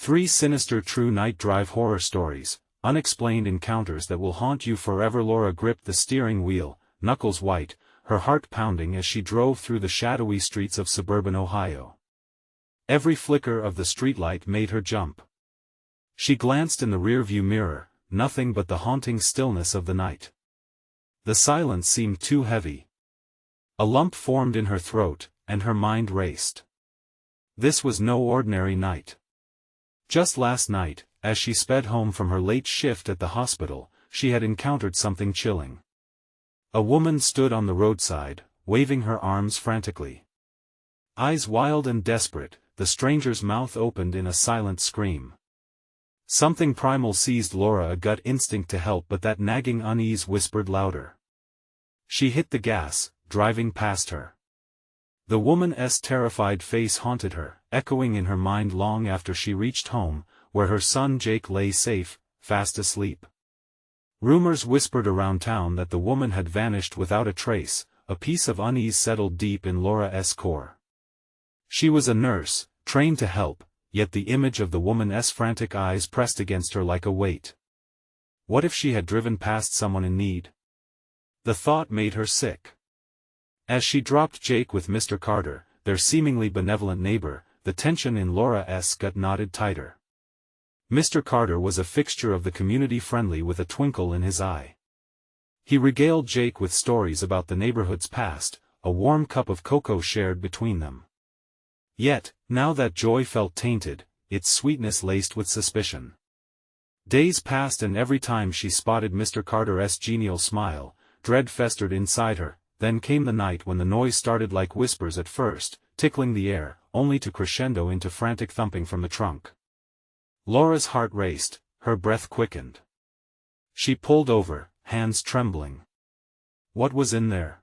3 sinister true night drive horror stories, unexplained encounters that will haunt you forever. Laura gripped the steering wheel, knuckles white, her heart pounding as she drove through the shadowy streets of suburban Ohio. Every flicker of the streetlight made her jump. She glanced in the rearview mirror, nothing but the haunting stillness of the night. The silence seemed too heavy. A lump formed in her throat, and her mind raced. This was no ordinary night. Just last night, as she sped home from her late shift at the hospital, she had encountered something chilling. A woman stood on the roadside, waving her arms frantically. Eyes wild and desperate, the stranger's mouth opened in a silent scream. Something primal seized Laura, a gut instinct to help, but that nagging unease whispered louder. She hit the gas, driving past her. The woman's terrified face haunted her, echoing in her mind long after she reached home, where her son Jake lay safe, fast asleep. Rumors whispered around town that the woman had vanished without a trace. A piece of unease settled deep in Laura's core. She was a nurse, trained to help, yet the image of the woman's frantic eyes pressed against her like a weight. What if she had driven past someone in need? The thought made her sick. As she dropped Jake with Mr. Carter, their seemingly benevolent neighbor, the tension in Laura's gut knotted tighter. Mr. Carter was a fixture of the community, friendly with a twinkle in his eye. He regaled Jake with stories about the neighborhood's past, a warm cup of cocoa shared between them. Yet, now that joy felt tainted, its sweetness laced with suspicion. Days passed, and every time she spotted Mr. Carter's genial smile, dread festered inside her. Then came the night when the noise started like whispers at first, tickling the air, only to crescendo into frantic thumping from the trunk. Laura's heart raced, her breath quickened. She pulled over, hands trembling. What was in there?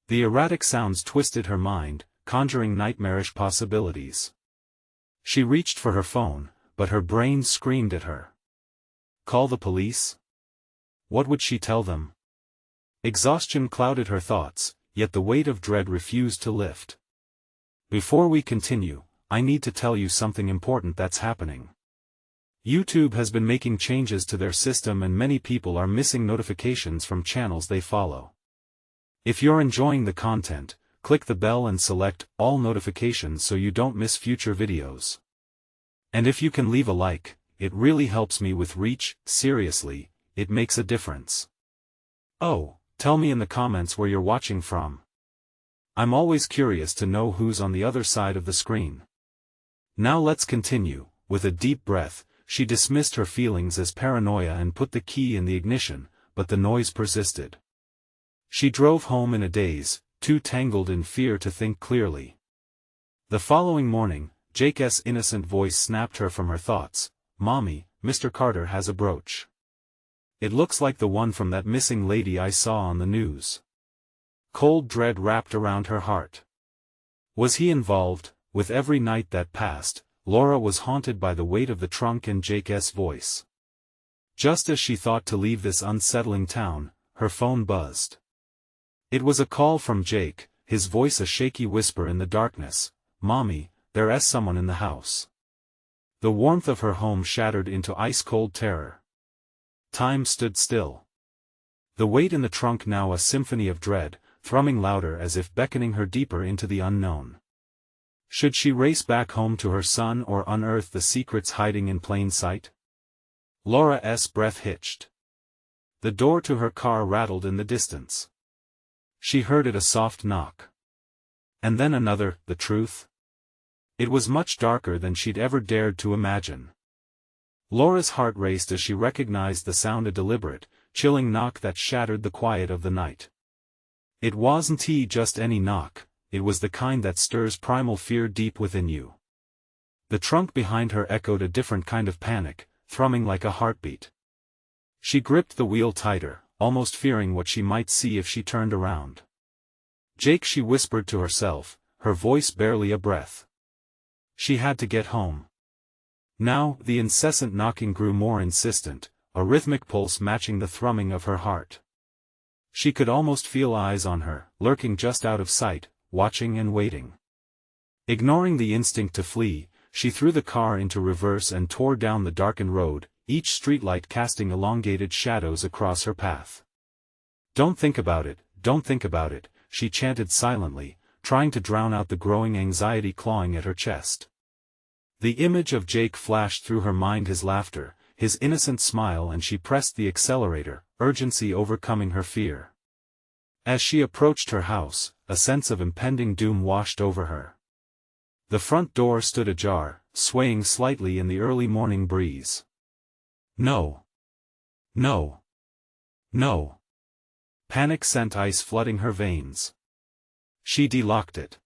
The erratic sounds twisted her mind, conjuring nightmarish possibilities. She reached for her phone, but her brain screamed at her. Call the police? What would she tell them? Exhaustion clouded her thoughts, yet the weight of dread refused to lift. Before we continue, I need to tell you something important that's happening. YouTube has been making changes to their system, and many people are missing notifications from channels they follow. If you're enjoying the content, click the bell and select all notifications so you don't miss future videos. And if you can leave a like, it really helps me with reach. Seriously, it makes a difference. Oh, tell me in the comments where you're watching from. I'm always curious to know who's on the other side of the screen. Now let's continue. With a deep breath, she dismissed her feelings as paranoia and put the key in the ignition, but the noise persisted. She drove home in a daze, too tangled in fear to think clearly. The following morning, Jake's innocent voice snapped her from her thoughts. Mommy, Mr. Carter has a brooch. It looks like the one from that missing lady I saw on the news. Cold dread wrapped around her heart. Was he involved? With every night that passed, Laura was haunted by the weight of the trunk and Jake's voice. Just as she thought to leave this unsettling town, her phone buzzed. It was a call from Jake, his voice a shaky whisper in the darkness. Mommy, there's someone in the house. The warmth of her home shattered into ice-cold terror. Time stood still. The weight in the trunk now a symphony of dread, thrumming louder as if beckoning her deeper into the unknown. Should she race back home to her son or unearth the secrets hiding in plain sight? Laura's breath hitched. The door to her car rattled in the distance. She heard it, a soft knock. And then another. The truth? It was much darker than she'd ever dared to imagine. Laura's heart raced as she recognized the sound, a deliberate, chilling knock that shattered the quiet of the night. It wasn't just any knock, it was the kind that stirs primal fear deep within you. The trunk behind her echoed a different kind of panic, thrumming like a heartbeat. She gripped the wheel tighter, almost fearing what she might see if she turned around. Jake, she whispered to herself, her voice barely a breath. She had to get home. Now, the incessant knocking grew more insistent, a rhythmic pulse matching the thrumming of her heart. She could almost feel eyes on her, lurking just out of sight, watching and waiting. Ignoring the instinct to flee, she threw the car into reverse and tore down the darkened road, each streetlight casting elongated shadows across her path. "Don't think about it, don't think about it," she chanted silently, trying to drown out the growing anxiety clawing at her chest. The image of Jake flashed through her mind, his laughter, his innocent smile, and she pressed the accelerator, urgency overcoming her fear. As she approached her house, a sense of impending doom washed over her. The front door stood ajar, swaying slightly in the early morning breeze. No. No. No. Panic sent ice flooding her veins. She de-locked it.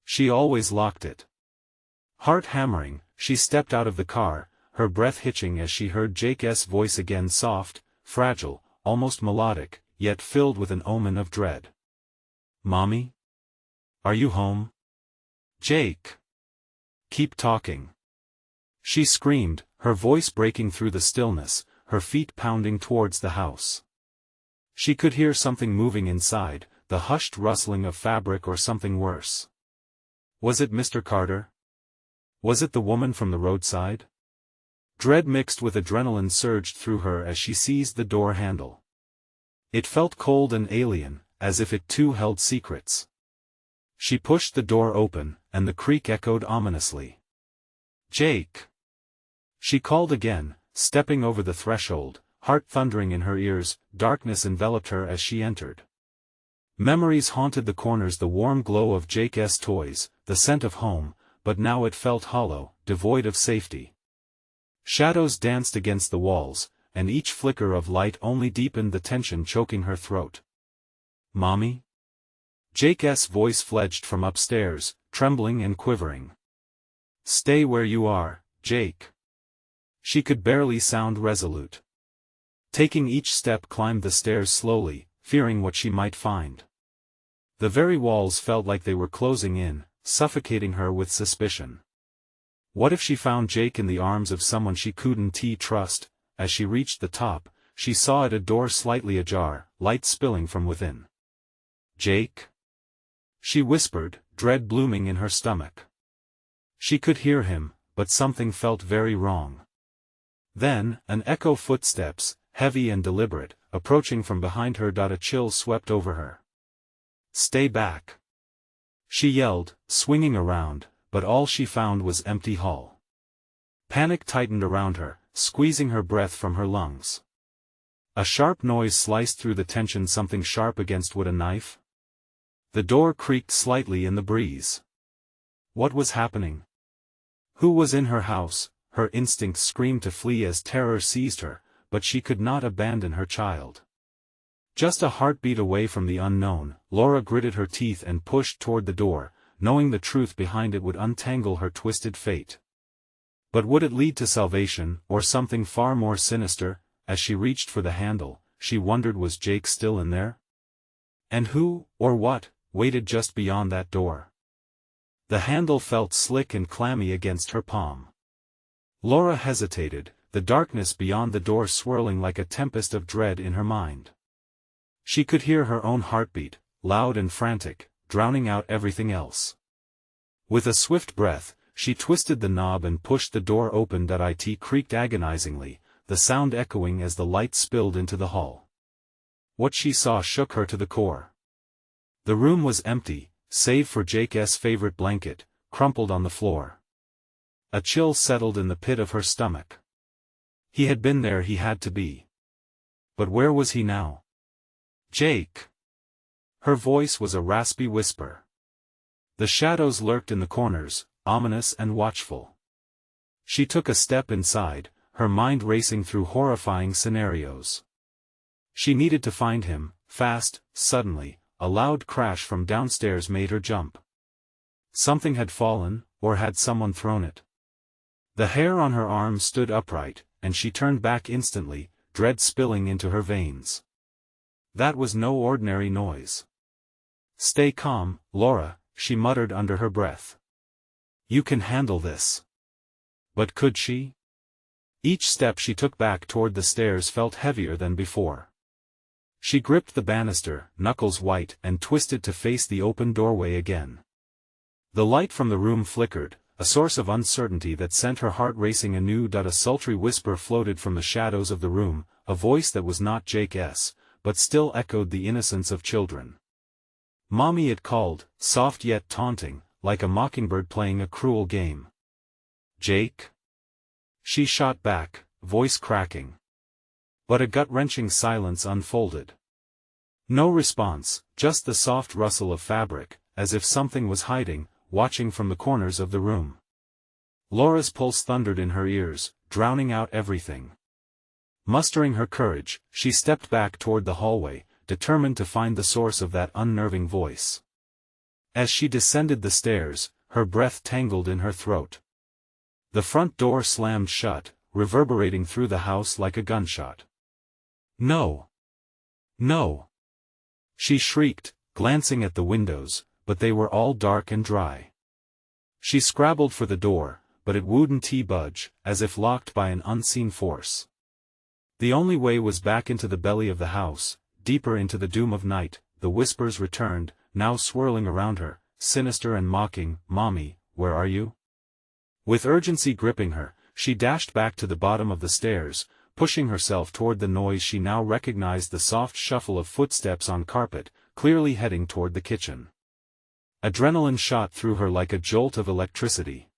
She always locked it. Heart hammering, she stepped out of the car, her breath hitching as she heard Jake's voice again, soft, fragile, almost melodic, yet filled with an omen of dread. "Mommy? Are you home? Jake! Keep talking!" She screamed, her voice breaking through the stillness, her feet pounding towards the house. She could hear something moving inside, the hushed rustling of fabric or something worse. Was it Mr. Carter? Was it the woman from the roadside? Dread mixed with adrenaline surged through her as she seized the door handle. It felt cold and alien, as if it too held secrets. She pushed the door open, and the creak echoed ominously. "Jake!" She called again, stepping over the threshold, heart thundering in her ears. Darkness enveloped her as she entered. Memories haunted the corners, the warm glow of Jake's toys, the scent of home, but now it felt hollow, devoid of safety. Shadows danced against the walls, and each flicker of light only deepened the tension choking her throat. "Mommy?" Jake's voice fledged from upstairs, trembling and quivering. "Stay where you are, Jake." She could barely sound resolute. Taking each step, climbed the stairs slowly, fearing what she might find. The very walls felt like they were closing in, suffocating her with suspicion. What if she found Jake in the arms of someone she couldn't trust? As she reached the top, she saw it, a door slightly ajar, light spilling from within. "Jake?" she whispered, dread blooming in her stomach. She could hear him, but something felt very wrong. Then, an echo, footsteps, heavy and deliberate, approaching from behind her. A chill swept over her. "Stay back!" she yelled, swinging around, but all she found was empty hall. Panic tightened around her, squeezing her breath from her lungs. A sharp noise sliced through the tension, something sharp against wood, a knife. The door creaked slightly in the breeze. What was happening? Who was in her house? Her instincts screamed to flee as terror seized her, but she could not abandon her child. Just a heartbeat away from the unknown, Laura gritted her teeth and pushed toward the door, knowing the truth behind it would untangle her twisted fate. But would it lead to salvation, or something far more sinister? As she reached for the handle, she wondered, was Jake still in there? And who, or what, waited just beyond that door? The handle felt slick and clammy against her palm. Laura hesitated, the darkness beyond the door swirling like a tempest of dread in her mind. She could hear her own heartbeat, loud and frantic, drowning out everything else. With a swift breath, she twisted the knob and pushed the door open. It creaked agonizingly, the sound echoing as the light spilled into the hall. What she saw shook her to the core. The room was empty, save for Jake's favorite blanket, crumpled on the floor. A chill settled in the pit of her stomach. He had been there, he had to be. But where was he now? "Jake!" Her voice was a raspy whisper. The shadows lurked in the corners, ominous and watchful. She took a step inside, her mind racing through horrifying scenarios. She needed to find him, fast. Suddenly, a loud crash from downstairs made her jump. Something had fallen, or had someone thrown it? The hair on her arm stood upright, and she turned back instantly, dread spilling into her veins. That was no ordinary noise. "Stay calm, Laura," she muttered under her breath. "You can handle this." But could she? Each step she took back toward the stairs felt heavier than before. She gripped the banister, knuckles white, and twisted to face the open doorway again. The light from the room flickered, a source of uncertainty that sent her heart racing anew. A sultry whisper floated from the shadows of the room, a voice that was not Jake's, but still echoed the innocence of children. "Mommy," it called, soft yet taunting, like a mockingbird playing a cruel game. "Jake?" She shot back, voice cracking. But a gut-wrenching silence unfolded. No response, just the soft rustle of fabric, as if something was hiding, watching from the corners of the room. Laura's pulse thundered in her ears, drowning out everything. Mustering her courage, she stepped back toward the hallway, determined to find the source of that unnerving voice. As she descended the stairs, her breath tangled in her throat. The front door slammed shut, reverberating through the house like a gunshot. "No! No!" she shrieked, glancing at the windows, but they were all dark and dry. She scrabbled for the door, but it wouldn't budge, as if locked by an unseen force. The only way was back into the belly of the house, deeper into the doom of night. The whispers returned, now swirling around her, sinister and mocking. "Mommy, where are you?" With urgency gripping her, she dashed back to the bottom of the stairs, pushing herself toward the noise. She now recognized the soft shuffle of footsteps on carpet, clearly heading toward the kitchen. Adrenaline shot through her like a jolt of electricity.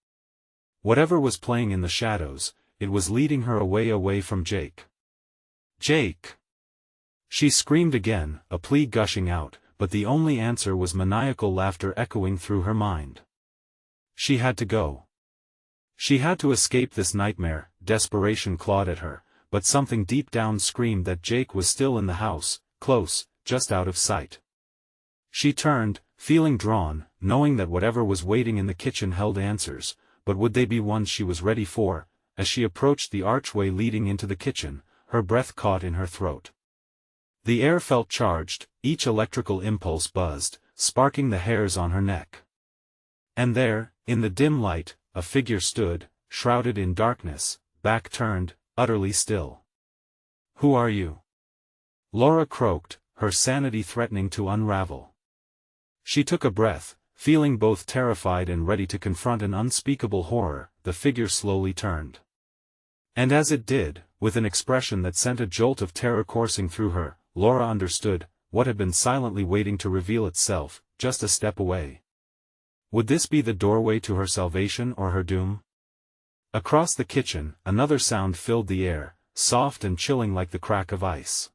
Whatever was playing in the shadows, it was leading her away from Jake. "Jake!" She screamed again, a plea gushing out, but the only answer was maniacal laughter echoing through her mind. She had to go. She had to escape this nightmare. Desperation clawed at her, but something deep down screamed that Jake was still in the house, close, just out of sight. She turned, feeling drawn, knowing that whatever was waiting in the kitchen held answers, but would they be ones she was ready for? As she approached the archway leading into the kitchen, her breath caught in her throat. The air felt charged, each electrical impulse buzzed, sparking the hairs on her neck. And there, in the dim light, a figure stood, shrouded in darkness, back turned, utterly still. "Who are you?" Laura croaked, her sanity threatening to unravel. She took a breath, feeling both terrified and ready to confront an unspeakable horror. The figure slowly turned. And as it did, with an expression that sent a jolt of terror coursing through her, Laura understood what had been silently waiting to reveal itself, just a step away. Would this be the doorway to her salvation or her doom? Across the kitchen, another sound filled the air, soft and chilling like the crack of ice.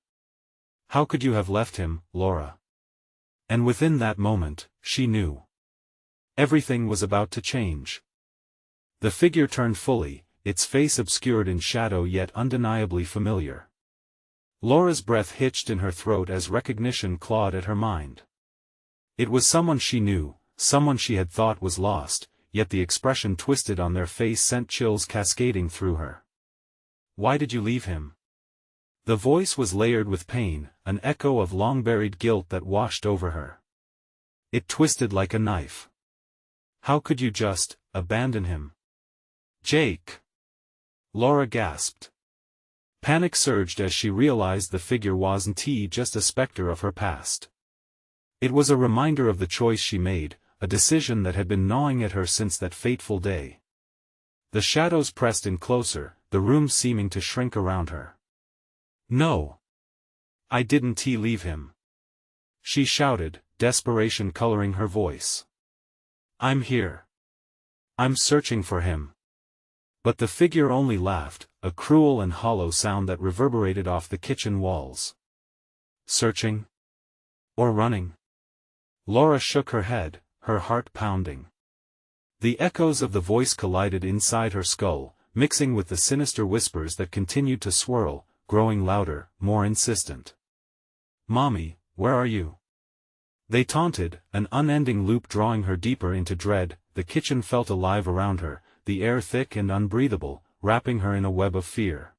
"How could you have left him, Laura?" And within that moment, she knew. Everything was about to change. The figure turned fully, its face obscured in shadow yet undeniably familiar. Laura's breath hitched in her throat as recognition clawed at her mind. It was someone she knew, someone she had thought was lost, yet the expression twisted on their face sent chills cascading through her. "Why did you leave him?" The voice was layered with pain, an echo of long-buried guilt that washed over her. It twisted like a knife. "How could you just abandon him?" "Jake!" Laura gasped. Panic surged as she realized the figure wasn't just a specter of her past. It was a reminder of the choice she made, a decision that had been gnawing at her since that fateful day. The shadows pressed in closer, the room seeming to shrink around her. "No. I didn't leave him," she shouted, desperation coloring her voice. "I'm here. I'm searching for him." But the figure only laughed, a cruel and hollow sound that reverberated off the kitchen walls. "Searching? Or running?" Laura shook her head, her heart pounding. The echoes of the voice collided inside her skull, mixing with the sinister whispers that continued to swirl, growing louder, more insistent. "Mommy, where are you?" They taunted, an unending loop drawing her deeper into dread. The kitchen felt alive around her, the air thick and unbreathable, wrapping her in a web of fear.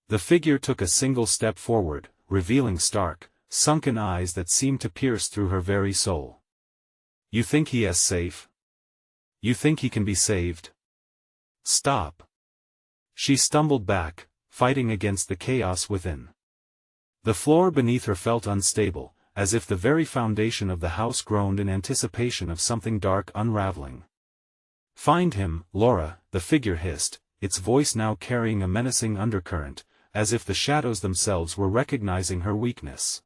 The figure took a single step forward, revealing stark, sunken eyes that seemed to pierce through her very soul. "You think he is safe? You think he can be saved? Stop." She stumbled back, fighting against the chaos within. The floor beneath her felt unstable, as if the very foundation of the house groaned in anticipation of something dark unraveling. "Find him, Laura," the figure hissed, its voice now carrying a menacing undercurrent, as if the shadows themselves were recognizing her weakness.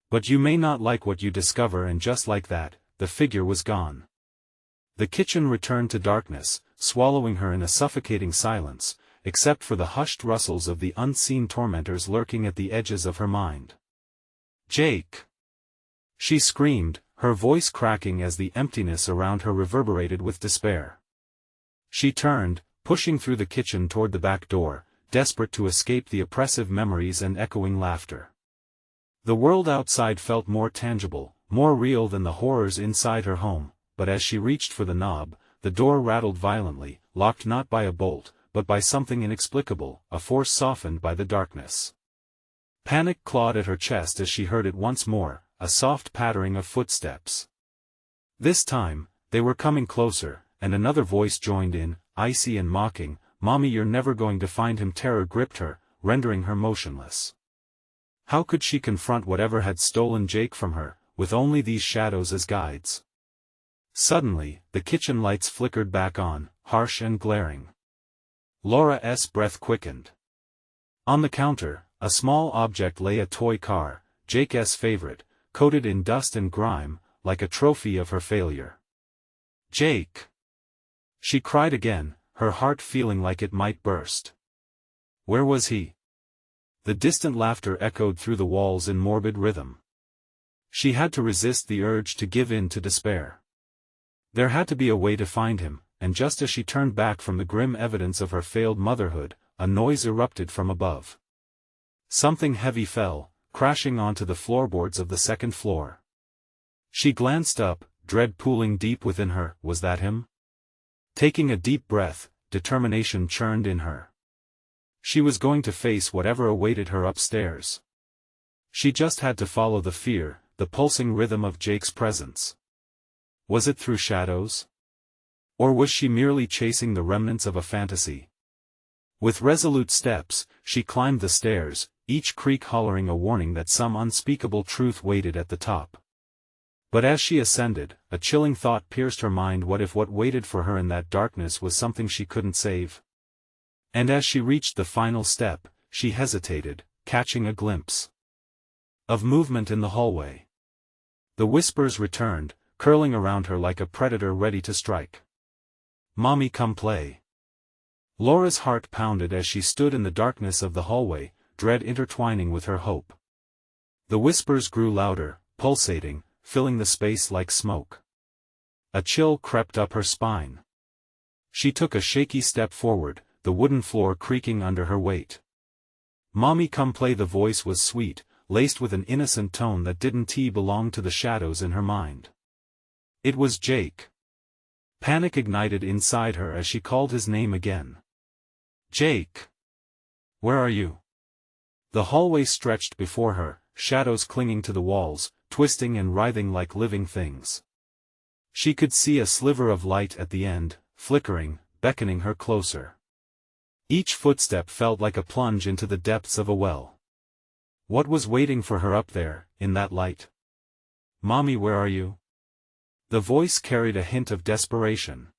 "But you may not like what you discover," and just like that, the figure was gone. The kitchen returned to darkness, swallowing her in a suffocating silence, except for the hushed rustles of the unseen tormentors lurking at the edges of her mind. "Jake!" she screamed, her voice cracking as the emptiness around her reverberated with despair. She turned, pushing through the kitchen toward the back door, desperate to escape the oppressive memories and echoing laughter. The world outside felt more tangible, more real than the horrors inside her home, but as she reached for the knob, the door rattled violently, locked not by a bolt, but by something inexplicable, a force softened by the darkness. Panic clawed at her chest as she heard it once more, a soft pattering of footsteps. This time, they were coming closer, and another voice joined in, icy and mocking, "Mommy, you're never going to find him." Terror gripped her, rendering her motionless. How could she confront whatever had stolen Jake from her, with only these shadows as guides? Suddenly, the kitchen lights flickered back on, harsh and glaring. Laura's breath quickened. On the counter, a small object lay, a toy car, Jake's favorite, coated in dust and grime, like a trophy of her failure. "Jake!" she cried again, her heart feeling like it might burst. Where was he? The distant laughter echoed through the walls in morbid rhythm. She had to resist the urge to give in to despair. There had to be a way to find him, and just as she turned back from the grim evidence of her failed motherhood, a noise erupted from above. Something heavy fell, crashing onto the floorboards of the second floor. She glanced up, dread pooling deep within her. Was that him? Taking a deep breath, determination churned in her. She was going to face whatever awaited her upstairs. She just had to follow the fear, the pulsing rhythm of Jake's presence. Was it through shadows? Or was she merely chasing the remnants of a fantasy? With resolute steps, she climbed the stairs, each creak hollering a warning that some unspeakable truth waited at the top. But as she ascended, a chilling thought pierced her mind. What if what waited for her in that darkness was something she couldn't save? And as she reached the final step, she hesitated, catching a glimpse of movement in the hallway. The whispers returned, curling around her like a predator ready to strike. "Mommy, come play." Laura's heart pounded as she stood in the darkness of the hallway, dread intertwining with her hope. The whispers grew louder, pulsating, filling the space like smoke. A chill crept up her spine. She took a shaky step forward, the wooden floor creaking under her weight. "Mommy, come play." The voice was sweet, laced with an innocent tone that didn't belong to the shadows in her mind. It was Jake. Panic ignited inside her as she called his name again. "Jake! Where are you?" The hallway stretched before her, shadows clinging to the walls, twisting and writhing like living things. She could see a sliver of light at the end, flickering, beckoning her closer. Each footstep felt like a plunge into the depths of a well. What was waiting for her up there, in that light? "Mommy, where are you?" The voice carried a hint of desperation.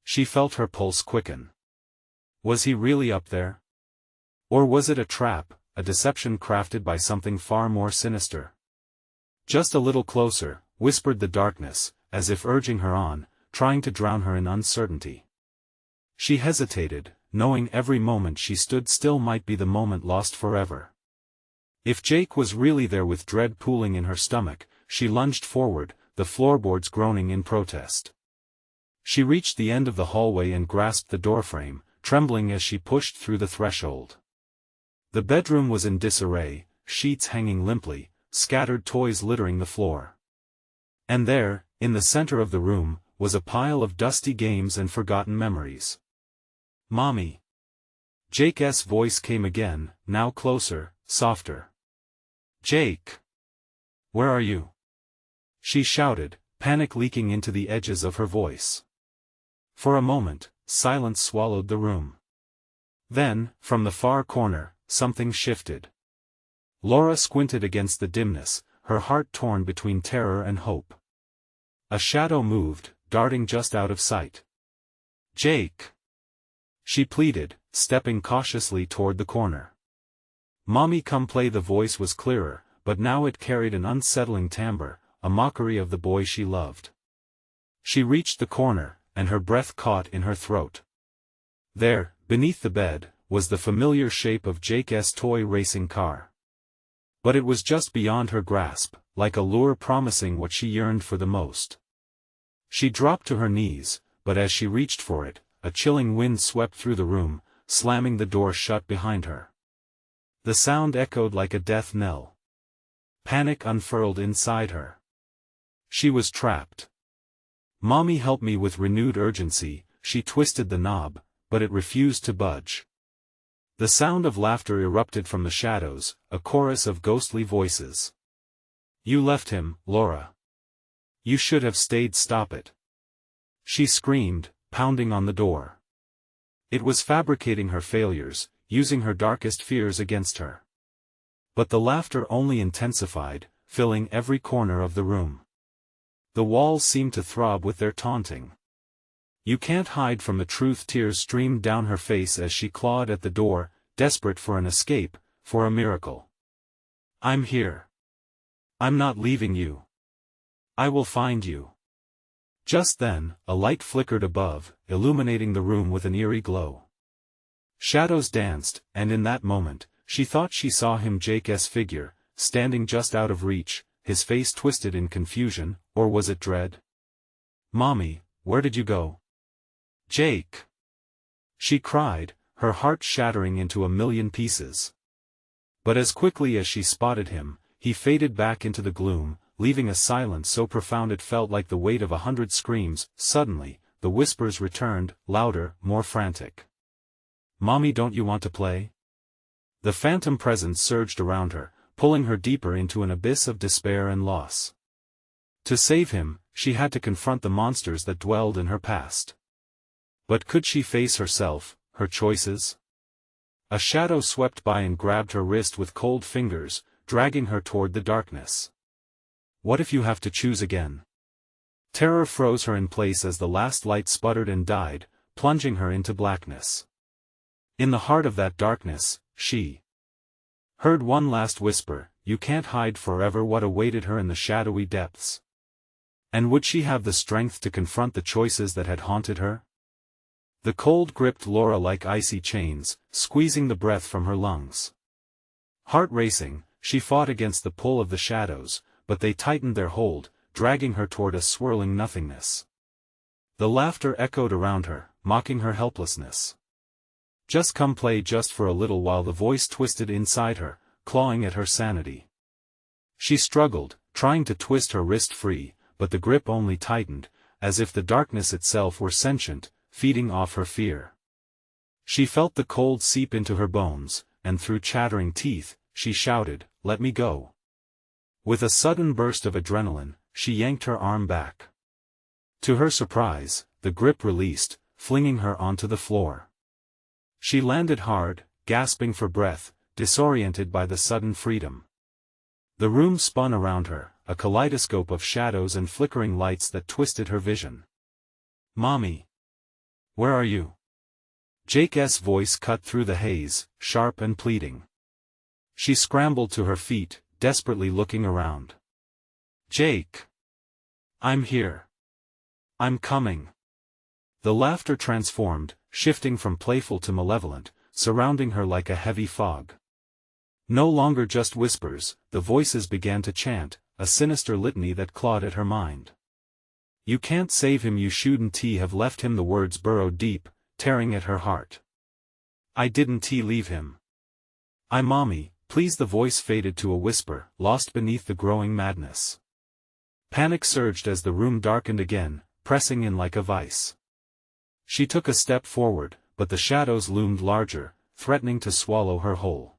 She felt her pulse quicken. Was he really up there? Or was it a trap, a deception crafted by something far more sinister? "Just a little closer," whispered the darkness, as if urging her on, trying to drown her in uncertainty. She hesitated, knowing every moment she stood still might be the moment lost forever. If Jake was really there, with dread pooling in her stomach, she lunged forward, the floorboards groaning in protest. She reached the end of the hallway and grasped the doorframe, trembling as she pushed through the threshold. The bedroom was in disarray, sheets hanging limply, scattered toys littering the floor. And there, in the center of the room, was a pile of dusty games and forgotten memories. "Mommy!" Jake's voice came again, now closer, softer. "Jake! Where are you?" she shouted, panic leaking into the edges of her voice. For a moment, silence swallowed the room. Then, from the far corner, something shifted. Laura squinted against the dimness, her heart torn between terror and hope. A shadow moved, darting just out of sight. Jake! She pleaded, stepping cautiously toward the corner. "Mommy, come play." The voice was clearer, but now it carried an unsettling timbre, a mockery of the boy she loved. She reached the corner, and her breath caught in her throat. There, beneath the bed, was the familiar shape of Jake's toy racing car. But it was just beyond her grasp, like a lure promising what she yearned for the most. She dropped to her knees, but as she reached for it, a chilling wind swept through the room, slamming the door shut behind her. The sound echoed like a death knell. Panic unfurled inside her. She was trapped. "Mommy, help me!" With renewed urgency, she twisted the knob, but it refused to budge. The sound of laughter erupted from the shadows, a chorus of ghostly voices. "You left him, Laura. You should have stayed." "Stop it!" she screamed, pounding on the door. It was fabricating her failures, using her darkest fears against her. But the laughter only intensified, filling every corner of the room. The walls seemed to throb with their taunting. "You can't hide from the truth." Tears streamed down her face as she clawed at the door, desperate for an escape, for a miracle. "I'm here. I'm not leaving you. I will find you." Just then, a light flickered above, illuminating the room with an eerie glow. Shadows danced, and in that moment, she thought she saw him, Jake's figure, standing just out of reach, his face twisted in confusion, or was it dread? "Mommy, where did you go?" "Jake!" she cried, her heart shattering into a million pieces. But as quickly as she spotted him, he faded back into the gloom, leaving a silence so profound it felt like the weight of 100 screams. Suddenly, the whispers returned, louder, more frantic. "Mommy, don't you want to play?" The phantom presence surged around her, pulling her deeper into an abyss of despair and loss. To save him, she had to confront the monsters that dwelled in her past. But could she face herself, her choices? A shadow swept by and grabbed her wrist with cold fingers, dragging her toward the darkness. "What if you have to choose again?" Terror froze her in place as the last light sputtered and died, plunging her into blackness. In the heart of that darkness, she heard one last whisper, "You can't hide forever." What awaited her in the shadowy depths? And would she have the strength to confront the choices that had haunted her? The cold gripped Laura like icy chains, squeezing the breath from her lungs. Heart racing, she fought against the pull of the shadows, but they tightened their hold, dragging her toward a swirling nothingness. The laughter echoed around her, mocking her helplessness. "Just come play just for a little while." The voice twisted inside her, clawing at her sanity. She struggled, trying to twist her wrist free, but the grip only tightened, as if the darkness itself were sentient, feeding off her fear. She felt the cold seep into her bones, and through chattering teeth, she shouted, "Let me go." With a sudden burst of adrenaline, she yanked her arm back. To her surprise, the grip released, flinging her onto the floor. She landed hard, gasping for breath, disoriented by the sudden freedom. The room spun around her, a kaleidoscope of shadows and flickering lights that twisted her vision. "Mommy! Where are you?" Jake's voice cut through the haze, sharp and pleading. She scrambled to her feet, desperately looking around. "Jake! I'm here. I'm coming." The laughter transformed, shifting from playful to malevolent, surrounding her like a heavy fog. No longer just whispers, the voices began to chant, a sinister litany that clawed at her mind. "You can't save him, you shouldn't have left him." The words burrowed deep, tearing at her heart. "I didn't leave him. Mommy, please." The voice faded to a whisper, lost beneath the growing madness. Panic surged as the room darkened again, pressing in like a vice. She took a step forward, but the shadows loomed larger, threatening to swallow her whole.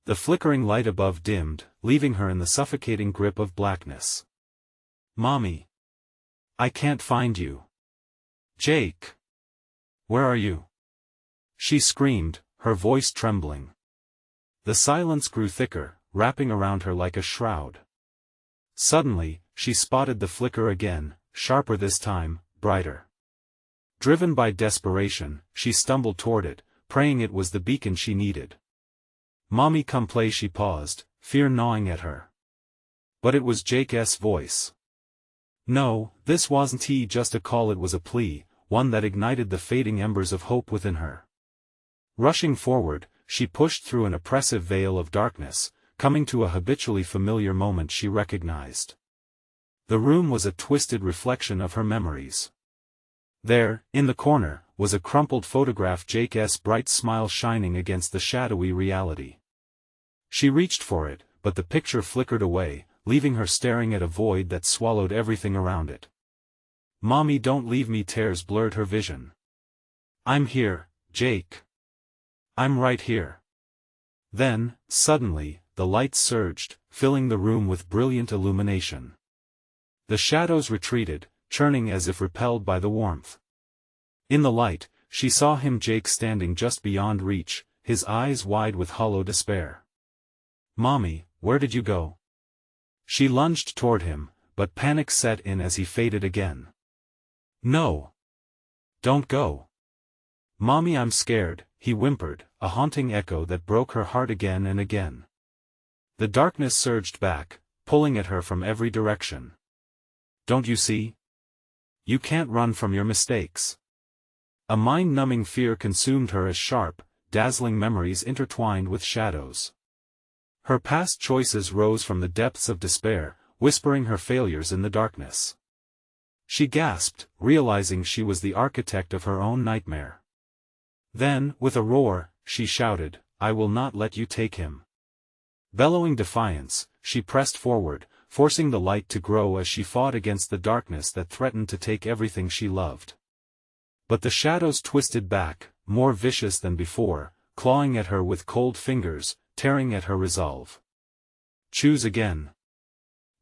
The flickering light above dimmed, leaving her in the suffocating grip of blackness. "Mommy! I can't find you. Jake! Where are you?" she screamed, her voice trembling. The silence grew thicker, wrapping around her like a shroud. Suddenly, she spotted the flicker again, sharper this time, brighter. Driven by desperation, she stumbled toward it, praying it was the beacon she needed. "Mommy, come play," she paused, fear gnawing at her. But it was Jake's voice. No, this wasn't just a call, it was a plea, one that ignited the fading embers of hope within her. Rushing forward, she pushed through an oppressive veil of darkness, coming to a habitually familiar moment she recognized. The room was a twisted reflection of her memories. There, in the corner, was a crumpled photograph, Jake's bright smile shining against the shadowy reality. She reached for it, but the picture flickered away, leaving her staring at a void that swallowed everything around it. "Mommy, don't leave me," tears blurred her vision. "I'm here, Jake. I'm right here." Then, suddenly, the light surged, filling the room with brilliant illumination. The shadows retreated, churning as if repelled by the warmth. In the light, she saw him, Jake, standing just beyond reach, his eyes wide with hollow despair. "Mommy, where did you go?" She lunged toward him, but panic set in as he faded again. "No. Don't go. Mommy, I'm scared," he whimpered, a haunting echo that broke her heart again and again. The darkness surged back, pulling at her from every direction. "Don't you see? You can't run from your mistakes." A mind-numbing fear consumed her as sharp, dazzling memories intertwined with shadows. Her past choices rose from the depths of despair, whispering her failures in the darkness. She gasped, realizing she was the architect of her own nightmare. Then, with a roar, she shouted, "I will not let you take him." Bellowing defiance, she pressed forward, forcing the light to grow as she fought against the darkness that threatened to take everything she loved. But the shadows twisted back, more vicious than before, clawing at her with cold fingers, tearing at her resolve. "Choose again."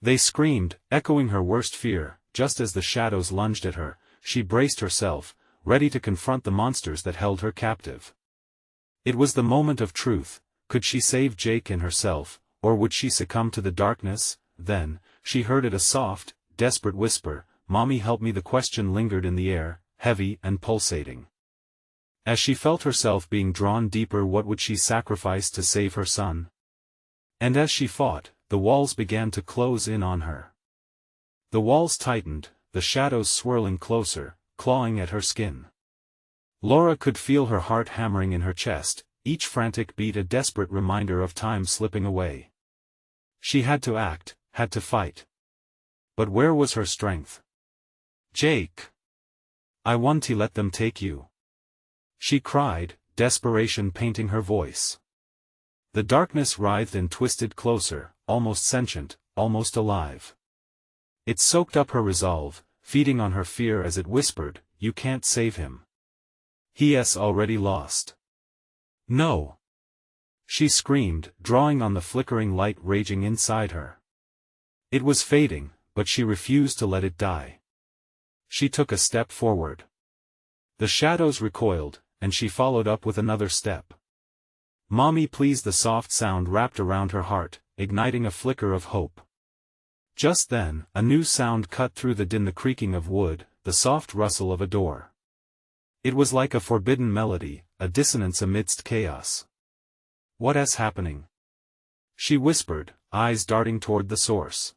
They screamed, echoing her worst fear. Just as the shadows lunged at her, she braced herself, ready to confront the monsters that held her captive. It was the moment of truth. Could she save Jake and herself, or would she succumb to the darkness? Then, she heard it, a soft, desperate whisper, "Mommy, help me." The question lingered in the air, heavy and pulsating. As she felt herself being drawn deeper, what would she sacrifice to save her son? And as she fought, the walls began to close in on her. The walls tightened, the shadows swirling closer, clawing at her skin. Laura could feel her heart hammering in her chest, each frantic beat a desperate reminder of time slipping away. She had to act, had to fight. But where was her strength? "Jake! I won't let them take you," she cried, desperation painting her voice. The darkness writhed and twisted closer, almost sentient, almost alive. It soaked up her resolve, feeding on her fear as it whispered, "You can't save him. He's already lost." "No!" she screamed, drawing on the flickering light raging inside her. It was fading, but she refused to let it die. She took a step forward. The shadows recoiled, and she followed up with another step. "Mommy, please." The soft sound wrapped around her heart, igniting a flicker of hope. Just then, a new sound cut through the din, the creaking of wood, the soft rustle of a door. It was like a forbidden melody, a dissonance amidst chaos. "What is happening?" she whispered, eyes darting toward the source.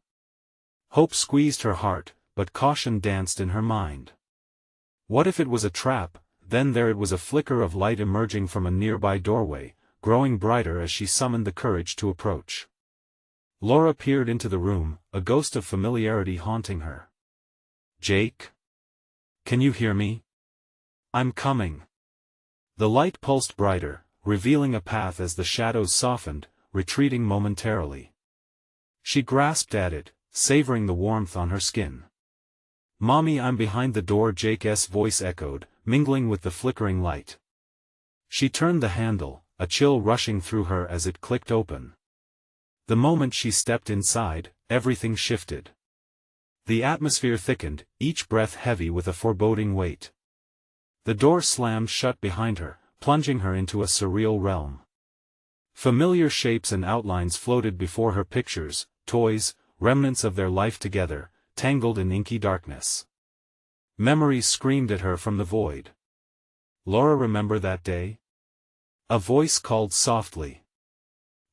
Hope squeezed her heart, but caution danced in her mind. What if it was a trap? Then there it was, a flicker of light emerging from a nearby doorway, growing brighter as she summoned the courage to approach. Laura peered into the room, a ghost of familiarity haunting her. "Jake? Can you hear me? I'm coming." The light pulsed brighter, revealing a path as the shadows softened, retreating momentarily. She grasped at it, savoring the warmth on her skin. "Mommy, I'm behind the door," Jake's voice echoed, mingling with the flickering light. She turned the handle, a chill rushing through her as it clicked open. The moment she stepped inside, everything shifted. The atmosphere thickened, each breath heavy with a foreboding weight. The door slammed shut behind her, plunging her into a surreal realm. Familiar shapes and outlines floated before her, pictures, toys, remnants of their life together, tangled in inky darkness. Memories screamed at her from the void. Laura, remember that day? A voice called softly.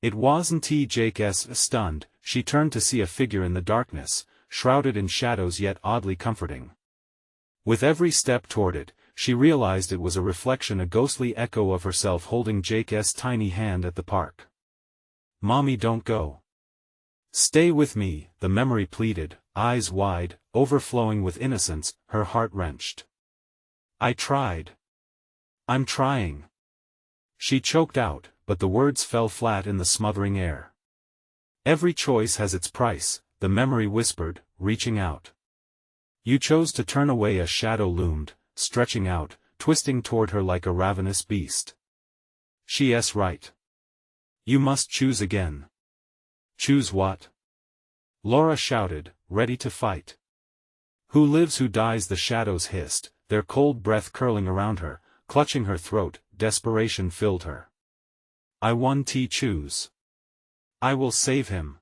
It wasn't Jake's. Stunned, she turned to see a figure in the darkness, shrouded in shadows yet oddly comforting. With every step toward it, she realized it was a reflection, a ghostly echo of herself holding Jake's tiny hand at the park. "Mommy, don't go. Stay with me," the memory pleaded, eyes wide, overflowing with innocence, her heart wrenched. "I tried. I'm trying." She choked out, but the words fell flat in the smothering air. "Every choice has its price," the memory whispered, reaching out. "You chose to turn away." A shadow loomed, stretching out, twisting toward her like a ravenous beast. "She's right. You must choose again." "Choose what?" Laura shouted, ready to fight. "Who lives, who dies?" the shadows hissed, their cold breath curling around her, clutching her throat. Desperation filled her. "I won. Choose. I will save him."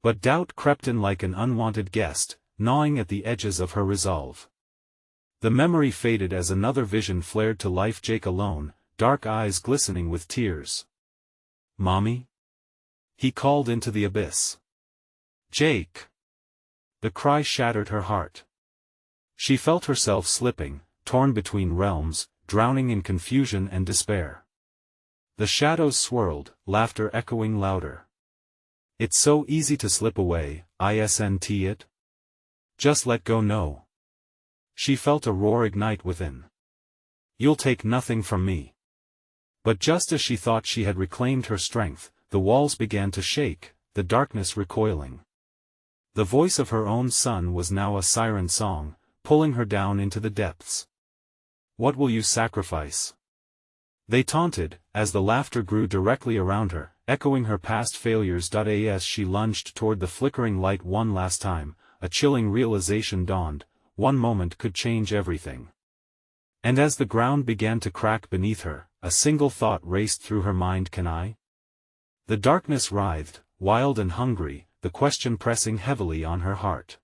But doubt crept in like an unwanted guest, gnawing at the edges of her resolve. The memory faded as another vision flared to life, Jake alone, dark eyes glistening with tears. "Mommy?" he called into the abyss. "Jake!" The cry shattered her heart. She felt herself slipping, torn between realms, drowning in confusion and despair. The shadows swirled, laughter echoing louder. "It's so easy to slip away, isn't it? Just let go." "No." She felt a roar ignite within. "You'll take nothing from me." But just as she thought she had reclaimed her strength, the walls began to shake, the darkness recoiling. The voice of her own son was now a siren song, pulling her down into the depths. "What will you sacrifice?" they taunted, as the laughter grew directly around her, echoing her past failures. As she lunged toward the flickering light one last time, a chilling realization dawned: one moment could change everything. And as the ground began to crack beneath her, a single thought raced through her mind: can I? The darkness writhed, wild and hungry, the question pressing heavily on her heart.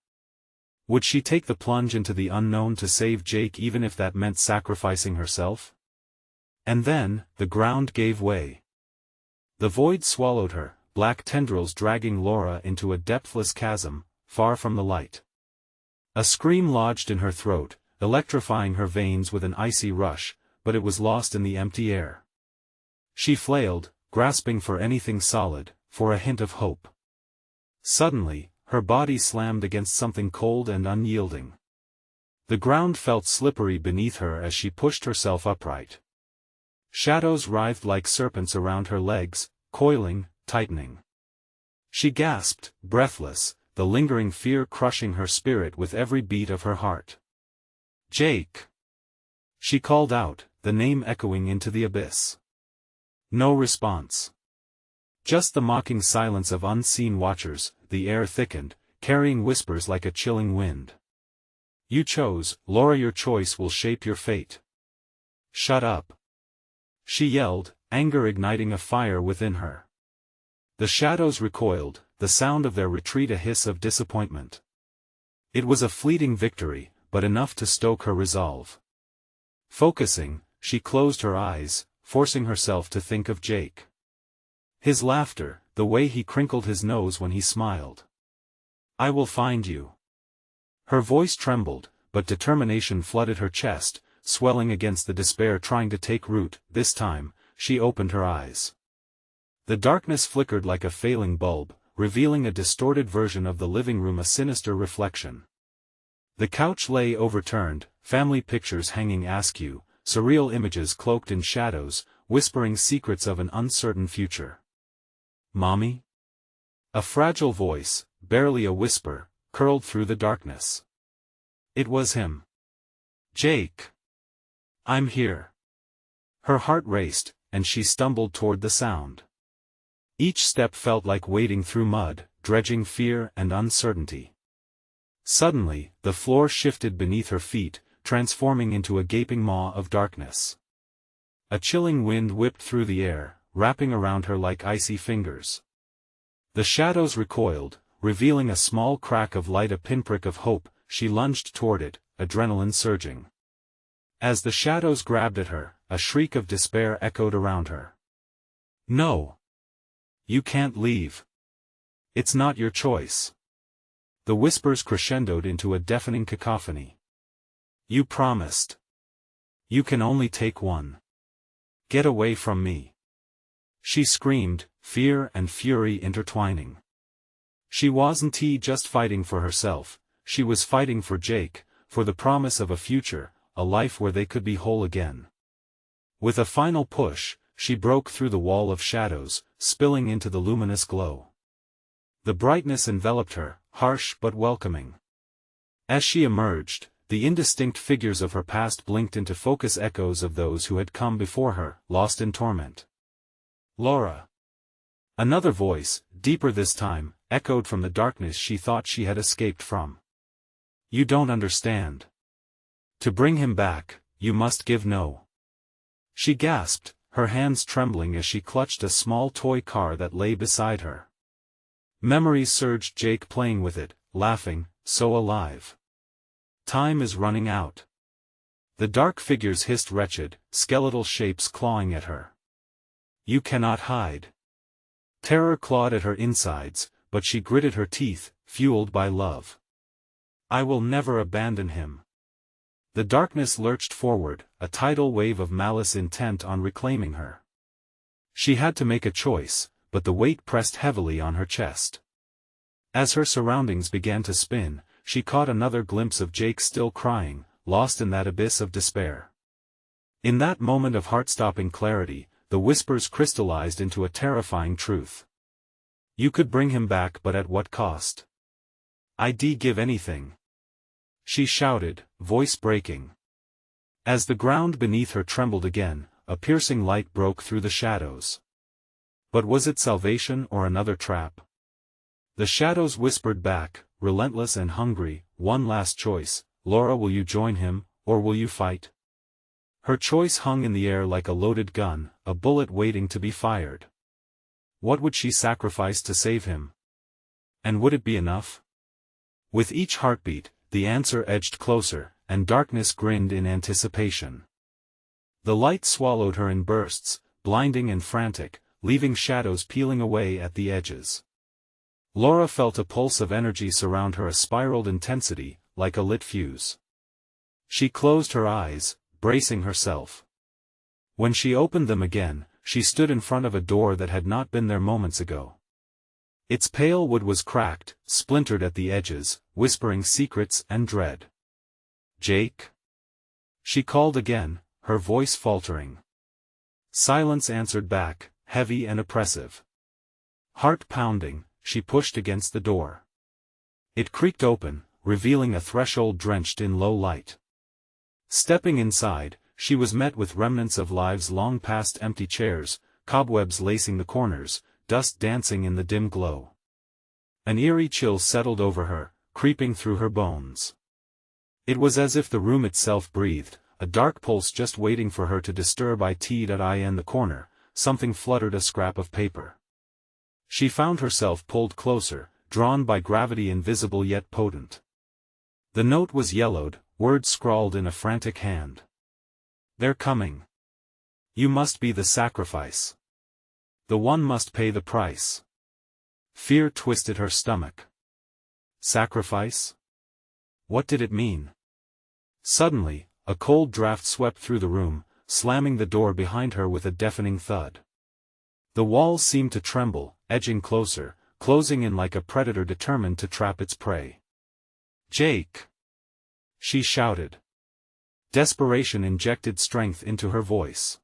Would she take the plunge into the unknown to save Jake, even if that meant sacrificing herself? And then, the ground gave way. The void swallowed her, black tendrils dragging Laura into a depthless chasm, far from the light. A scream lodged in her throat, electrifying her veins with an icy rush, but it was lost in the empty air. She flailed, grasping for anything solid, for a hint of hope. Suddenly, her body slammed against something cold and unyielding. The ground felt slippery beneath her as she pushed herself upright. Shadows writhed like serpents around her legs, coiling, tightening. She gasped, breathless, the lingering fear crushing her spirit with every beat of her heart. "Jake!" she called out, the name echoing into the abyss. No response. Just the mocking silence of unseen watchers. The air thickened, carrying whispers like a chilling wind. "You chose, Laura. Your choice will shape your fate." "Shut up!" she yelled, anger igniting a fire within her. The shadows recoiled, the sound of their retreat a hiss of disappointment. It was a fleeting victory, but enough to stoke her resolve. Focusing, she closed her eyes, forcing herself to think of Jake. His laughter, the way he crinkled his nose when he smiled. "I will find you." Her voice trembled, but determination flooded her chest, swelling against the despair trying to take root. This time, she opened her eyes. The darkness flickered like a failing bulb, revealing a distorted version of the living room, a sinister reflection. The couch lay overturned, family pictures hanging askew, surreal images cloaked in shadows, whispering secrets of an uncertain future. "Mommy?" A fragile voice, barely a whisper, curled through the darkness. It was him. "Jake! I'm here." Her heart raced, and she stumbled toward the sound. Each step felt like wading through mud, dredging fear and uncertainty. Suddenly, the floor shifted beneath her feet, transforming into a gaping maw of darkness. A chilling wind whipped through the air, wrapping around her like icy fingers. The shadows recoiled, revealing a small crack of light, a pinprick of hope. She lunged toward it, adrenaline surging. As the shadows grabbed at her, a shriek of despair echoed around her. "No! You can't leave. It's not your choice." The whispers crescendoed into a deafening cacophony. "You promised. You can only take one. Get away from me." She screamed, fear and fury intertwining. She wasn't just fighting for herself, she was fighting for Jake, for the promise of a future, a life where they could be whole again. With a final push, she broke through the wall of shadows, spilling into the luminous glow. The brightness enveloped her, harsh but welcoming. As she emerged, the indistinct figures of her past blinked into focus, echoes of those who had come before her, lost in torment. "Laura!" Another voice, deeper this time, echoed from the darkness she thought she had escaped from. "You don't understand. To bring him back, you must give no." She gasped, her hands trembling as she clutched a small toy car that lay beside her. Memories surged, Jake playing with it, laughing, so alive. "Time is running out." The dark figures hissed, wretched, skeletal shapes clawing at her. "You cannot hide." Terror clawed at her insides, but she gritted her teeth, fueled by love. "I will never abandon him." The darkness lurched forward, a tidal wave of malice intent on reclaiming her. She had to make a choice, but the weight pressed heavily on her chest. As her surroundings began to spin, she caught another glimpse of Jake still crying, lost in that abyss of despair. In that moment of heart-stopping clarity, the whispers crystallized into a terrifying truth. "You could bring him back, but at what cost?" "I'd give anything," she shouted, voice breaking. As the ground beneath her trembled again, a piercing light broke through the shadows. But was it salvation or another trap? The shadows whispered back, relentless and hungry, "One last choice, Laura. Will you join him, or will you fight?" Her choice hung in the air like a loaded gun, a bullet waiting to be fired. What would she sacrifice to save him? And would it be enough? With each heartbeat, the answer edged closer, and darkness grinned in anticipation. The light swallowed her in bursts, blinding and frantic, leaving shadows peeling away at the edges. Laura felt a pulse of energy surround her, a spiraled intensity, like a lit fuse. She closed her eyes, bracing herself. When she opened them again, she stood in front of a door that had not been there moments ago. Its pale wood was cracked, splintered at the edges, whispering secrets and dread. "Jake?" she called again, her voice faltering. Silence answered back, heavy and oppressive. Heart pounding, she pushed against the door. It creaked open, revealing a threshold drenched in low light. Stepping inside, she was met with remnants of lives long past, empty chairs, cobwebs lacing the corners, dust dancing in the dim glow. An eerie chill settled over her, creeping through her bones. It was as if the room itself breathed, a dark pulse just waiting for her to disturb it. In the corner, something fluttered, a scrap of paper. She found herself pulled closer, drawn by gravity invisible yet potent. The note was yellowed, words scrawled in a frantic hand. "They're coming. You must be the sacrifice. The one must pay the price." Fear twisted her stomach. Sacrifice? What did it mean? Suddenly, a cold draft swept through the room, slamming the door behind her with a deafening thud. The walls seemed to tremble, edging closer, closing in like a predator determined to trap its prey. "Jake!" she shouted. Desperation injected strength into her voice.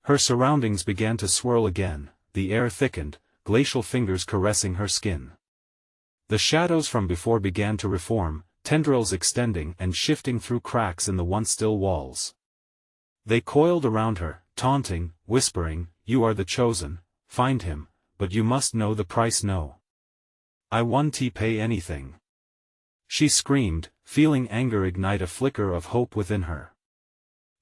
Her surroundings began to swirl again, the air thickened, glacial fingers caressing her skin. The shadows from before began to reform, tendrils extending and shifting through cracks in the once still walls. They coiled around her, taunting, whispering, "You are the chosen, find him, but you must know the price." "No. I won't pay anything." She screamed, feeling anger ignite a flicker of hope within her.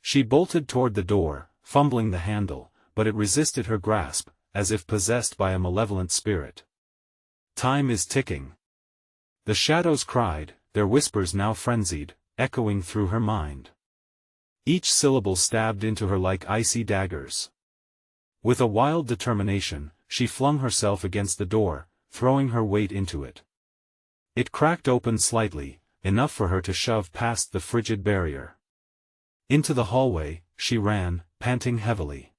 She bolted toward the door, fumbling the handle, but it resisted her grasp, as if possessed by a malevolent spirit. "Time is ticking." The shadows cried, their whispers now frenzied, echoing through her mind. Each syllable stabbed into her like icy daggers. With a wild determination, she flung herself against the door, throwing her weight into it. It cracked open slightly, enough for her to shove past the frigid barrier. Into the hallway, she ran, panting heavily.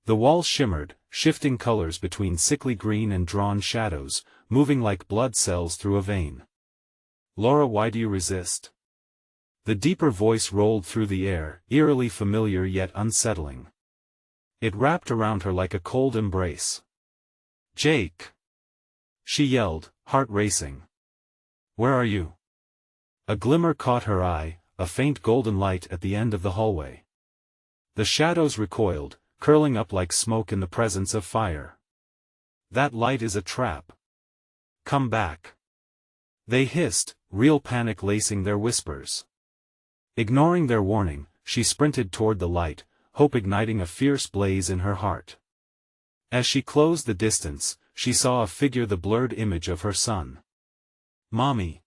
The walls shimmered, shifting colors between sickly green and drawn shadows, moving like blood cells through a vein. "Laura, why do you resist?" The deeper voice rolled through the air, eerily familiar yet unsettling. It wrapped around her like a cold embrace. "Jake!" she yelled, heart racing. "Where are you?" A glimmer caught her eye, a faint golden light at the end of the hallway. The shadows recoiled, curling up like smoke in the presence of fire. "That light is a trap. Come back!" they hissed, real panic lacing their whispers. Ignoring their warning, she sprinted toward the light, hope igniting a fierce blaze in her heart. As she closed the distance, she saw a figure, the blurred image of her son. "Mommy!"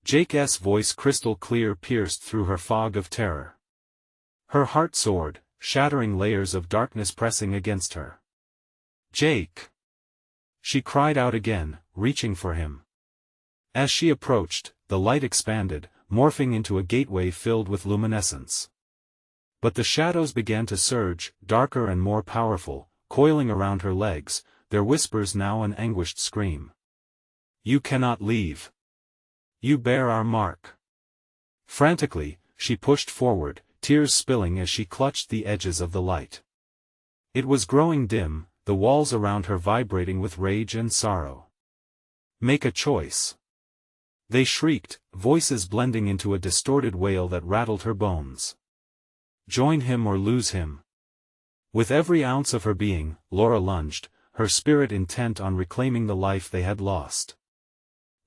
Jake's voice, crystal clear, pierced through her fog of terror. Her heart soared, shattering layers of darkness pressing against her. "Jake!" she cried out again, reaching for him. As she approached, the light expanded, morphing into a gateway filled with luminescence. But the shadows began to surge, darker and more powerful, coiling around her legs, their whispers now an anguished scream. "You cannot leave. You bear our mark." Frantically, she pushed forward, tears spilling as she clutched the edges of the light. It was growing dim, the walls around her vibrating with rage and sorrow. "Make a choice," they shrieked, voices blending into a distorted wail that rattled her bones. "Join him or lose him." With every ounce of her being, Laura lunged, her spirit intent on reclaiming the life they had lost.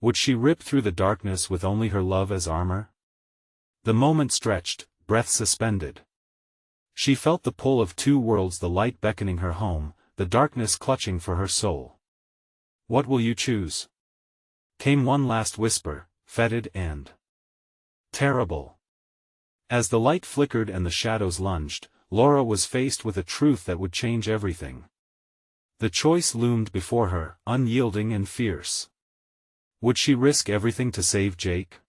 Would she rip through the darkness with only her love as armor? The moment stretched, breath suspended. She felt the pull of two worlds, the light beckoning her home, the darkness clutching for her soul. "What will you choose?" came one last whisper, fetid and terrible. As the light flickered and the shadows lunged, Laura was faced with a truth that would change everything. The choice loomed before her, unyielding and fierce. Would she risk everything to save Jake?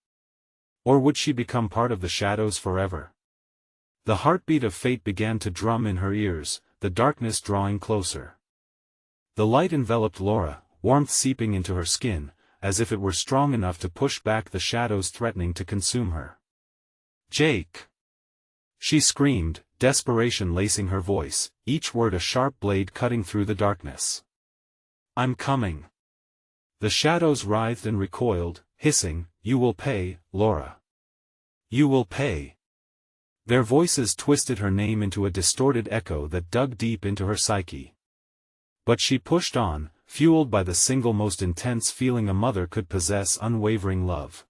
Or would she become part of the shadows forever? The heartbeat of fate began to drum in her ears, the darkness drawing closer. The light enveloped Laura, warmth seeping into her skin, as if it were strong enough to push back the shadows threatening to consume her. "Jake!" she screamed, desperation lacing her voice, each word a sharp blade cutting through the darkness. "I'm coming." The shadows writhed and recoiled, hissing, "You will pay, Laura. You will pay." Their voices twisted her name into a distorted echo that dug deep into her psyche. But she pushed on, fueled by the single most intense feeling a mother could possess, unwavering love.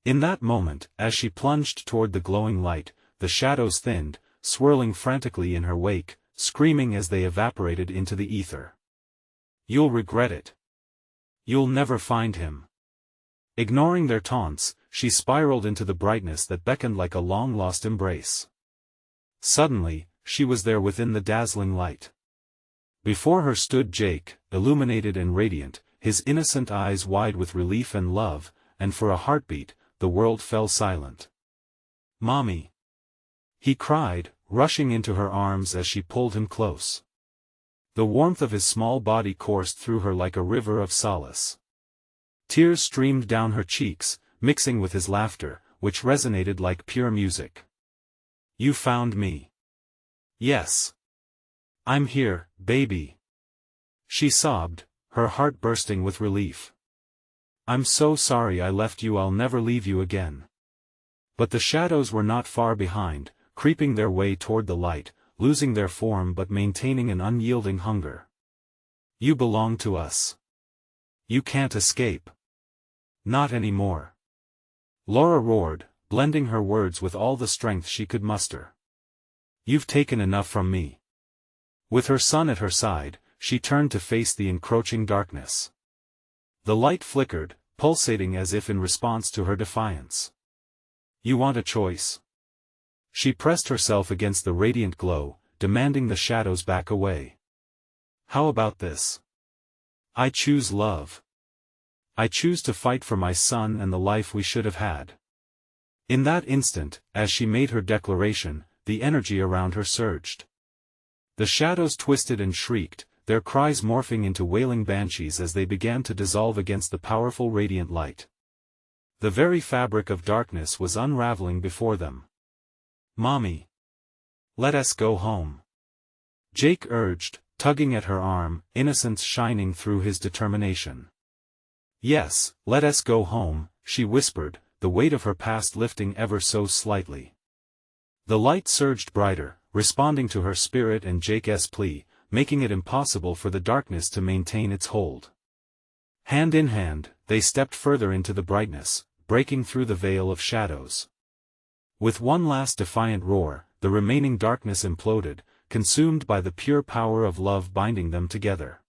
In that moment, as she plunged toward the glowing light, the shadows thinned, swirling frantically in her wake, screaming as they evaporated into the ether. "You'll regret it. You'll never find him." Ignoring their taunts, she spiraled into the brightness that beckoned like a long-lost embrace. Suddenly, she was there within the dazzling light. Before her stood Jake, illuminated and radiant, his innocent eyes wide with relief and love, and for a heartbeat, the world fell silent. "Mommy!" he cried, rushing into her arms as she pulled him close. The warmth of his small body coursed through her like a river of solace. Tears streamed down her cheeks, mixing with his laughter, which resonated like pure music. "You found me." "Yes. I'm here, baby." She sobbed, her heart bursting with relief. "I'm so sorry I left you. I'll never leave you again." But the shadows were not far behind, creeping their way toward the light, losing their form but maintaining an unyielding hunger. "You belong to us. You can't escape. Not anymore." Laura roared, blending her words with all the strength she could muster. "You've taken enough from me." With her son at her side, she turned to face the encroaching darkness. The light flickered, pulsating as if in response to her defiance. You want a choice? She pressed herself against the radiant glow, demanding the shadows back away. How about this? I choose love. I choose to fight for my son and the life we should have had. In that instant, as she made her declaration, the energy around her surged. The shadows twisted and shrieked, their cries morphing into wailing banshees as they began to dissolve against the powerful radiant light. The very fabric of darkness was unraveling before them. Mommy! Let us go home. Jake urged, tugging at her arm, innocence shining through his determination. Yes, let us go home, she whispered, the weight of her past lifting ever so slightly. The light surged brighter, responding to her spirit and Jake's plea, making it impossible for the darkness to maintain its hold. Hand in hand, they stepped further into the brightness, breaking through the veil of shadows. With one last defiant roar, the remaining darkness imploded, consumed by the pure power of love binding them together.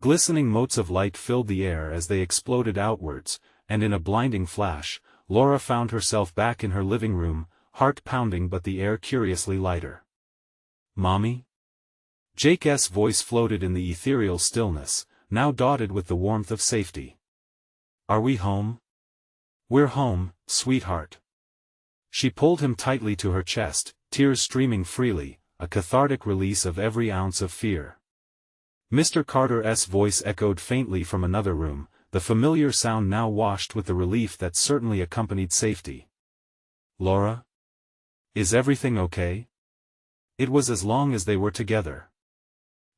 Glistening motes of light filled the air as they exploded outwards, and in a blinding flash, Laura found herself back in her living room, heart pounding but the air curiously lighter. Mommy? Jake's voice floated in the ethereal stillness, now dotted with the warmth of safety. Are we home? We're home, sweetheart. She pulled him tightly to her chest, tears streaming freely, a cathartic release of every ounce of fear. Mr. Carter's voice echoed faintly from another room, the familiar sound now washed with the relief that certainly accompanied safety. Laura? Is everything okay? It was as long as they were together.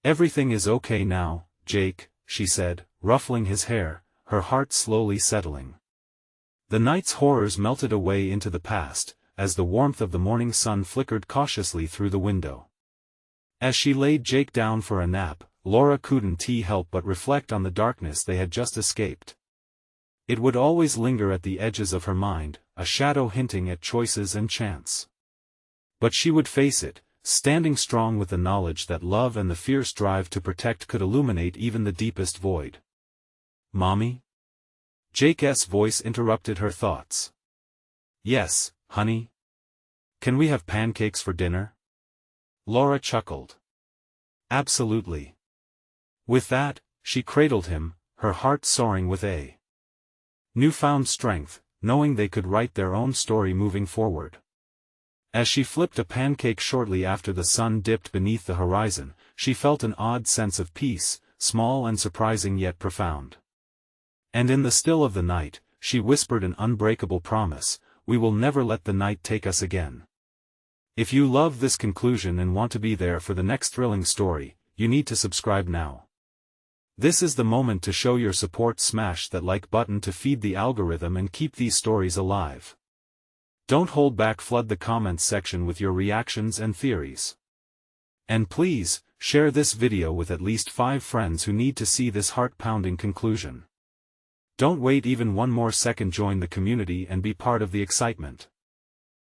Everything is okay now, Jake, she said, ruffling his hair, her heart slowly settling. The night's horrors melted away into the past, as the warmth of the morning sun flickered cautiously through the window. As she laid Jake down for a nap, Laura couldn't help but reflect on the darkness they had just escaped. It would always linger at the edges of her mind, a shadow hinting at choices and chance. But she would face it, standing strong with the knowledge that love and the fierce drive to protect could illuminate even the deepest void. Mommy? Jake's voice interrupted her thoughts. Yes, honey? Can we have pancakes for dinner? Laura chuckled. Absolutely. With that, she cradled him, her heart soaring with a newfound strength, knowing they could write their own story moving forward. As she flipped a pancake shortly after the sun dipped beneath the horizon, she felt an odd sense of peace, small and surprising yet profound. And in the still of the night, she whispered an unbreakable promise: we will never let the night take us again. If you love this conclusion and want to be there for the next thrilling story, you need to subscribe now. This is the moment to show your support. Smash that like button to feed the algorithm and keep these stories alive. Don't hold back, flood the comments section with your reactions and theories. And please, share this video with at least 5 friends who need to see this heart-pounding conclusion. Don't wait even one more second, join the community and be part of the excitement.